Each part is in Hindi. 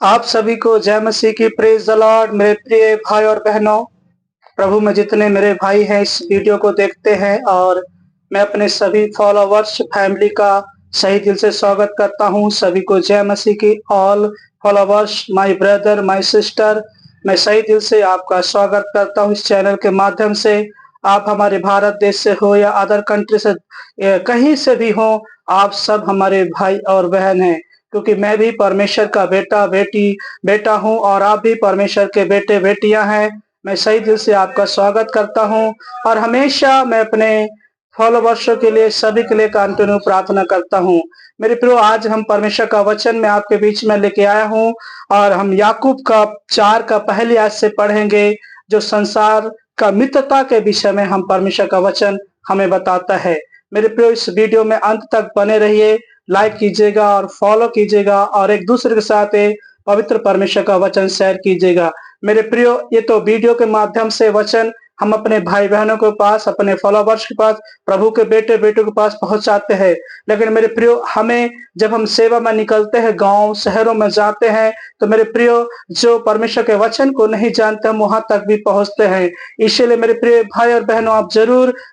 आप सभी को जय मसीह की प्रेज द लॉर्ड। मेरे प्रिय भाई और बहनों, प्रभु में जितने मेरे भाई हैं इस वीडियो को देखते हैं और मैं अपने सभी फॉलोवर्स फैमिली का सही दिल से स्वागत करता हूं। सभी को जय मसीह की। All followers, my brother, my sister, मैं सही दिल से आपका स्वागत करता हूं इस चैनल के माध्यम से। आप हमारे भारत देश से हो या अदर कंट्री से, कहीं से भी हो, आप सब हमारे भाई और बहन हैं, क्योंकि मैं भी परमेश्वर का बेटा हूँ और आप भी परमेश्वर के बेटे बेटियां हैं। मैं सही दिल से आपका स्वागत करता हूँ और हमेशा मैं अपने फॉलोवर्सों के लिए, सभी के लिए कंटिन्यू प्रार्थना करता हूँ। मेरे प्रियो, आज हम परमेश्वर का वचन में आपके बीच में लेके आया हूँ और हम याकूब का 4 का पहली आयत से पढ़ेंगे, जो संसार का मित्रता के विषय में हम परमेश्वर का वचन हमें बताता है। मेरे प्रियो, इस वीडियो में अंत तक बने रहिए, लाइक कीजिएगा और फॉलो कीजिएगा और एक दूसरे के साथ पवित्र परमेश्वर का वचन शेयर कीजिएगा। मेरे प्रियो, ये तो वीडियो के माध्यम से वचन हम अपने भाई बहनों के पास, अपने फॉलोवर्स के पास, प्रभु के बेटे बेटों के पास पहुंचाते हैं। लेकिन मेरे प्रियो, हमें जब हम सेवा में निकलते हैं, गांव शहरों में जाते हैं, तो मेरे प्रियो, जो परमेश्वर के वचन को नहीं जानते हम वहां तक भी पहुंचते हैं। इसीलिए मेरे प्रिय भाई और बहनों,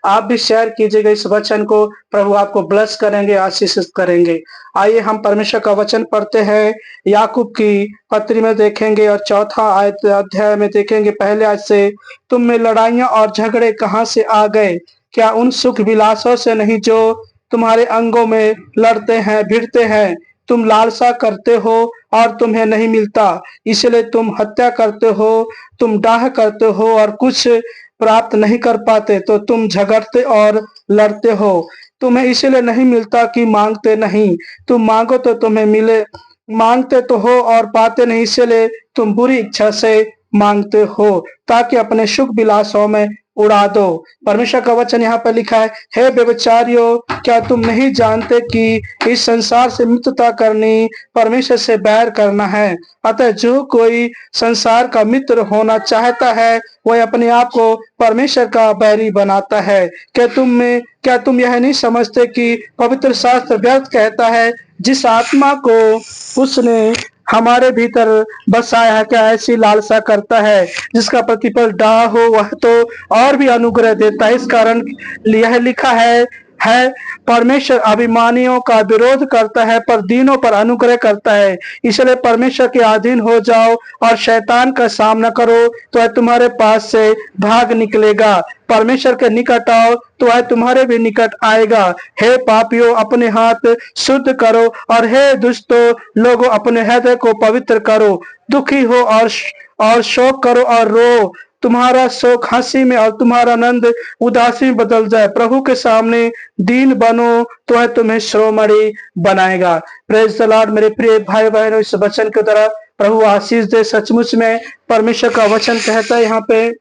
आप भी शेयर कीजिएगा इस वचन को। प्रभु आपको ब्लेस करेंगे, आशीषित करेंगे। आइए हम परमेश्वर का वचन पढ़ते हैं। याकूब की पत्री में देखेंगे और चौथा अध्याय में देखेंगे पहले आयत से। तुम में लड़ाइयां और झगड़े कहां से आ गए? क्या उन सुख विलासों से नहीं जो तुम्हारे अंगों में लड़ते हैं भिड़ते हैं? तुम लालसा करते हो और तुम्हें नहीं मिलता, इसलिए तुम हत्या करते हो। तुम डाह करते हो और कुछ प्राप्त नहीं कर पाते, तो तुम झगड़ते और लड़ते हो। तुम्हें इसलिए नहीं मिलता कि मांगते नहीं। तुम मांगो तो तुम्हें मिले, मांगते तो हो और पाते नहीं, इसलिए तुम बुरी इच्छा से मांगते हो, ताकि अपने सुख विलासों में उड़ा दो। परमेश्वर का वचन यहाँ पर लिखा है, हे व्यभिचारियों, क्या तुम नहीं जानते कि इस संसार से मित्रता करनी परमेश्वर से बैर करना है? अतः जो कोई संसार का मित्र होना चाहता है, वह अपने आप को परमेश्वर का बैरी बनाता है। क्या तुम यह नहीं समझते कि पवित्र शास्त्र व्यर्थ कहता है, जिस आत्मा को उसने हमारे भीतर बसाया है, क्या ऐसी लालसा करता है जिसका प्रतिफल डाह हो, वह तो और भी अनुग्रह देता है। इस कारण यह लिखा है परमेश्वर अभिमानियों का विरोध करता है पर दीनों पर अनुग्रह करता है। इसलिए परमेश्वर के अधीन हो जाओ और शैतान का सामना करो, तो वह तुम्हारे पास से भाग निकलेगा। परमेश्वर के निकट आओ तो वह तुम्हारे भी निकट आएगा। हे पापियों, अपने हाथ शुद्ध करो और हे दुष्टों लोगों, अपने हृदय को पवित्र करो। दुखी हो और शोक करो और रो। तुम्हारा शोक हंसी में और तुम्हारा आनंद उदासी में बदल जाए। प्रभु के सामने दीन बनो तो वह तुम्हें श्रोमणि बनाएगा। Praise the Lord. मेरे प्रिय भाई बहनों, इस वचन की तरफ प्रभु आशीष दे। सचमुच में परमेश्वर का वचन कहता है यहाँ पे,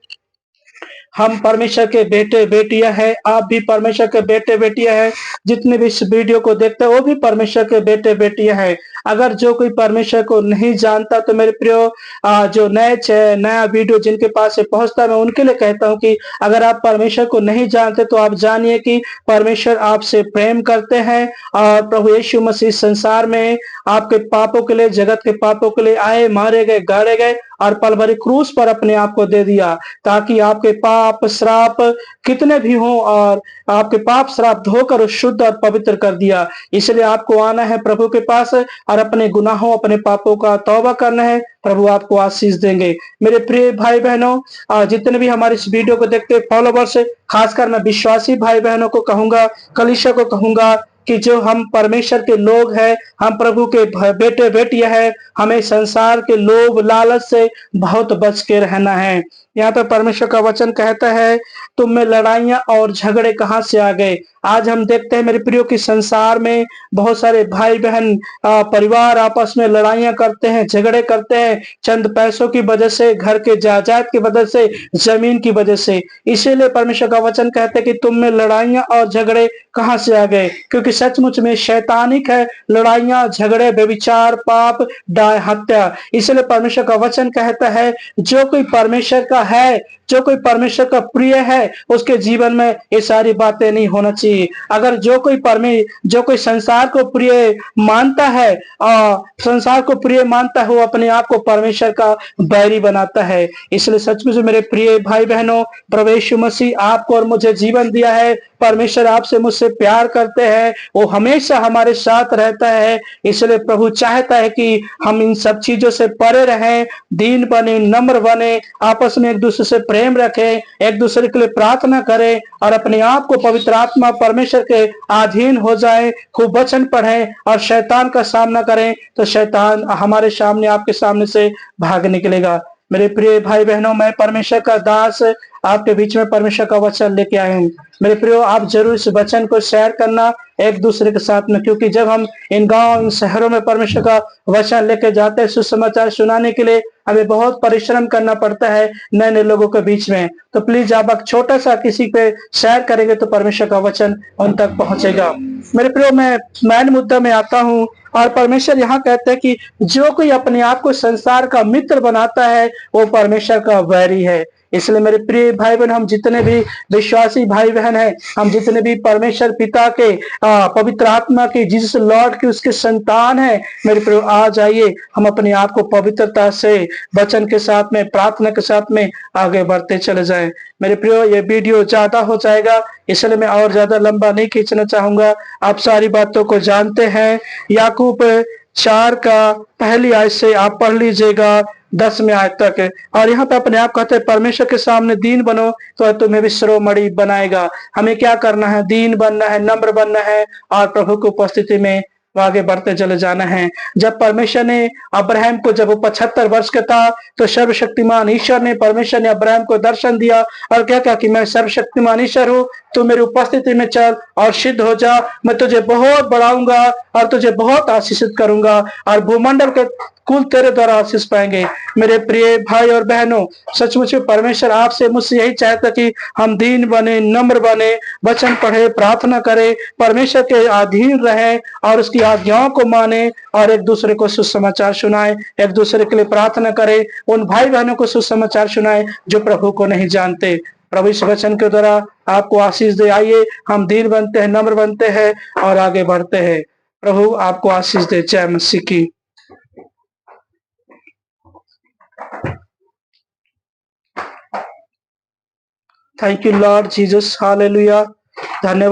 हम परमेश्वर के बेटे बेटियां हैं। आप भी परमेश्वर के बेटे बेटियां हैं। जितने भी इस वीडियो को देखते हैं वो भी परमेश्वर के बेटे बेटियां हैं। अगर जो कोई परमेश्वर को नहीं जानता, तो मेरे प्रियो, जो नया वीडियो जिनके पास से पहुंचता है, मैं उनके लिए कहता हूं कि अगर आप परमेश्वर को नहीं जानते तो आप जानिए कि परमेश्वर आपसे प्रेम करते हैं और प्रभु यीशु मसीह संसार में आपके पापों के लिए, जगत के पापों के लिए आए, मारे गए, गाड़े गए और पल भरी क्रूस पर अपने आप को दे दिया, ताकि आपके पाप श्राप कितने भी हों और आपके पाप श्राप धोकर शुद्ध और पवित्र कर दिया। इसलिए आपको आना है प्रभु के पास और अपने गुनाहों, अपने पापों का तौबा करना है। प्रभु आपको आशीष देंगे। मेरे प्रिय भाई बहनों, जितने भी हमारे इस वीडियो को देखते फॉलोवर्स, खासकर मैं विश्वासी भाई बहनों को कहूंगा, कलीसिया को कहूंगा कि जो हम परमेश्वर के लोग हैं, हम प्रभु के बेटे बेटियां हैं, हमें संसार के लोभ लालच से बहुत बच के रहना है। यहाँ पर परमेश्वर का वचन कहता है, तुम में लड़ाइयां और झगड़े कहां से आ गए? आज हम देखते हैं मेरे प्रियो कि संसार में बहुत सारे भाई बहन, परिवार आपस में लड़ाइयां करते हैं, झगड़े करते हैं, चंद पैसों की वजह से, घर के जायदाद की वजह से, जमीन की वजह से। इसीलिए परमेश्वर का वचन कहते हैं कि तुम में लड़ाइयां और झगड़े कहां से आ गए? क्योंकि सचमुच में शैतानिक है लड़ाइयां, झगड़े, व्यभिचार, पाप, डाय, हत्या। इसलिए परमेश्वर का वचन कहता है, जो कोई परमेश्वर का का है, जो कोई परमेश्वर का प्रिय है, उसके जीवन में ये सारी बातें नहीं होना चाहिए। अगर जो कोई संसार को प्रिय मानता है, संसार को प्रिय मानता है, वो अपने आप को परमेश्वर का बैरी बनाता है। इसलिए सचमुच मेरे प्रिय भाई बहनों, प्रभु यीशु मसीह आपको और मुझे जीवन दिया है। परमेश्वर आपसे मुझसे प्यार करते हैं, वो हमेशा हमारे साथ रहता है। इसलिए प्रभु चाहता है कि हम इन सब चीजों से परे रहें, दीन बने, नम्र बने, आपस में एक दूसरे से प्रेम रखें, एक दूसरे के लिए प्रार्थना करें और अपने आप को पवित्र आत्मा परमेश्वर के अधीन हो जाए, खूब वचन पढ़ें और शैतान का सामना करें, तो शैतान हमारे सामने, आपके सामने से भाग निकलेगा। मेरे प्रिय भाई बहनों, मैं परमेश्वर का दास आपके बीच में परमेश्वर का वचन लेके आए हूँ। मेरे प्रियो, आप जरूर इस वचन को शेयर करना एक दूसरे के साथ में, क्योंकि जब हम इन गांव, इन शहरों में परमेश्वर का वचन लेके जाते हैं सुसमाचार सुनाने के लिए, हमें बहुत परिश्रम करना पड़ता है नए नए लोगों के बीच में। तो प्लीज आप एक छोटा सा किसी पे शेयर करेंगे तो परमेश्वर का वचन उन तक पहुंचेगा। मेरे प्रियो, मैं मैन मुद्दा में आता हूँ और परमेश्वर यहाँ कहते हैं कि जो कोई अपने आप को संसार का मित्र बनाता है, वो परमेश्वर का वैरी है। इसलिए मेरे प्रिय भाई बहन, हम जितने भी विश्वासी भाई बहन हैं, हम जितने भी परमेश्वर पिता के, पवित्र आत्मा के, जीसस लॉर्ड की उसके संतान हैं, मेरे प्रिय आ जाइए, हम अपने आप को पवित्रता से, वचन के साथ में, प्रार्थना के साथ में आगे बढ़ते चले जाएं। मेरे प्रियो, ये वीडियो ज्यादा हो जाएगा, इसलिए मैं और ज्यादा लंबा नहीं खींचना चाहूंगा। आप सारी बातों को जानते हैं। याकूब 4 का पहली आयत से आप पढ़ लीजिएगा 10वें आयत तक। और यहाँ पे अपने आप कहते हैं, परमेश्वर के सामने दीन बनो तो तुम्हें भी शिरोमणि बनाएगा। हमें क्या करना है? दीन बनना है, नम्र बनना है और प्रभु की उपस्थिति में आगे बढ़ते चले जाना है। जब परमेश्वर ने अब्राहम को, जब वो 75 वर्ष का था, तो सर्वशक्तिमान ईश्वर ने, परमेश्वर ने अब्राहम को दर्शन दिया और क्या कहा कि मैं सर्वशक्तिमान ईश्वर हूँ, तू मेरी उपस्थिति में चल और सिद्ध हो जा, मैं तुझे बहुत बढ़ाऊंगा और तुझे बहुत आशीषित करूंगा और भूमंडल के कुल तेरे द्वारा आशीष पाएंगे। मेरे प्रिय भाई और बहनों, सचमुच में परमेश्वर आपसे मुझसे यही चाहता कि हम दीन बने, नम्र बने, वचन पढ़े, प्रार्थना करें, परमेश्वर के अधीन रहें और उसकी आज्ञाओं को माने और एक दूसरे को सुसमाचार सुनाएं, एक दूसरे के लिए प्रार्थना करें, उन भाई बहनों को सुसमाचार सुनाएं जो प्रभु को नहीं जानते। प्रभु इस वचन के द्वारा आपको आशीष दे। आइए हम दीन बनते हैं, नम्र बनते हैं और आगे बढ़ते हैं। प्रभु आपको आशीष दे। जय मसीह की। Thank you Lord Jesus, hallelujah. धन्यवाद।